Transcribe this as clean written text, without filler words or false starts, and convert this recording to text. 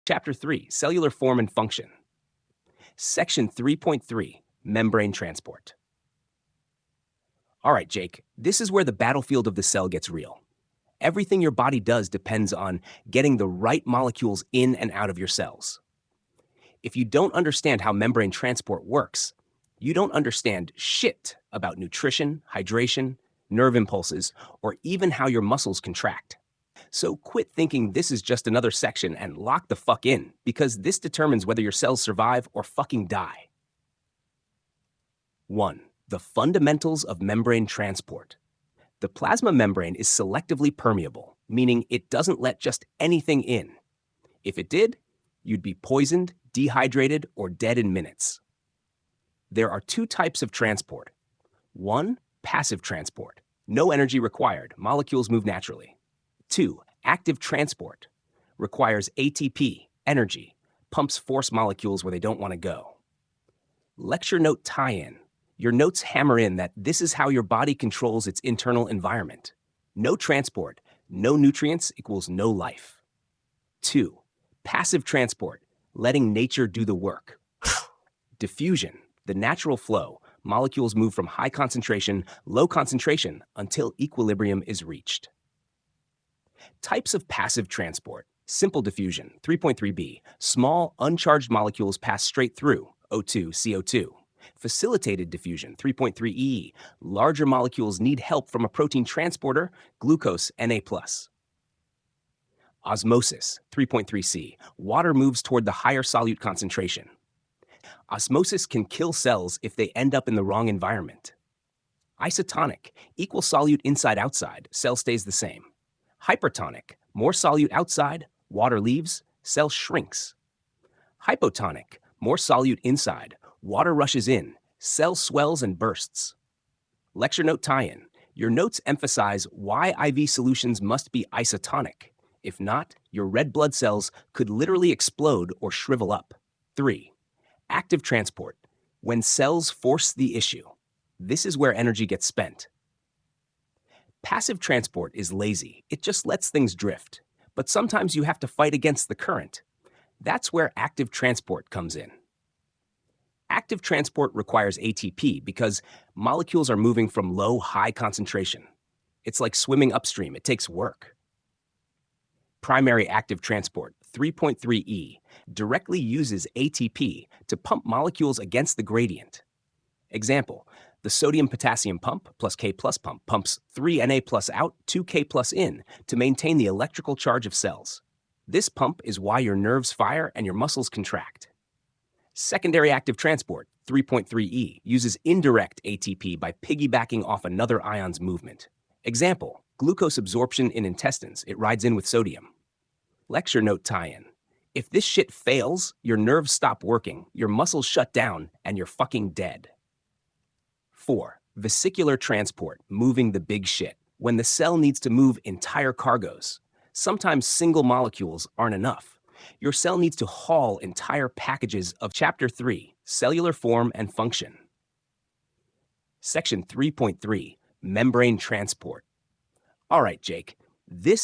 Chapter 3, Cellular Form and Function. Section 3.3, Membrane Transport. All right, Jake, this is where the battlefield of the cell gets real. Everything your body does depends on getting the right molecules in and out of your cells. If you don't understand how membrane transport works, you don't understand shit about nutrition, hydration, nerve impulses, or even how your muscles contract. So quit thinking this is just another section and lock the fuck in, because this determines whether your cells survive or fucking die. 1. The fundamentals of membrane transport. The plasma membrane is selectively permeable, meaning it doesn't let just anything in. If it did, you'd be poisoned, dehydrated, or dead in minutes. There are two types of transport. 1. Passive transport. No energy required. Molecules move naturally. 2. Active transport. Requires ATP, energy, pumps force molecules where they don't want to go. Lecture note tie-in. Your notes hammer in that this is how your body controls its internal environment. No transport, no nutrients equals no life. 2. Passive transport, letting nature do the work. Diffusion, the natural flow. Molecules move from high concentration, low concentration until equilibrium is reached. Types of passive transport. Simple diffusion, 3.3b. Small, uncharged molecules pass straight through, O2, CO2. Facilitated diffusion, 3.3e. Larger molecules need help from a protein transporter, glucose, Na+. Osmosis, 3.3c. Water moves toward the higher solute concentration. Osmosis can kill cells if they end up in the wrong environment. Isotonic, equal solute inside-outside, cell stays the same. Hypertonic, more solute outside, water leaves, cell shrinks. Hypotonic, more solute inside, water rushes in, cell swells and bursts. Lecture note tie-in. Your notes emphasize why IV solutions must be isotonic. If not, your red blood cells could literally explode or shrivel up. 3. Active transport. When cells force the issue. This is where energy gets spent. Passive transport is lazy. It just lets things drift. But sometimes you have to fight against the current. That's where active transport comes in. Active transport requires ATP because molecules are moving from low, high concentration. It's like swimming upstream. It takes work. Primary active transport, 3.3e, directly uses ATP to pump molecules against the gradient. Example, the sodium-potassium pump plus K+ pump pumps 3 Na+ out, 2 K+ in to maintain the electrical charge of cells. This pump is why your nerves fire and your muscles contract. Secondary active transport, 3.3e, uses indirect ATP by piggybacking off another ion's movement. Example, glucose absorption in intestines. It rides in with sodium. Lecture note tie-in. If this shit fails, your nerves stop working, your muscles shut down, and you're fucking dead. 4. Vesicular transport, moving the big shit. When the cell needs to move entire cargoes. Sometimes single molecules aren't enough. Your cell needs to haul entire packages of Chapter 3, Cellular Form and Function. Section 3.3, Membrane Transport. All right, Jake, this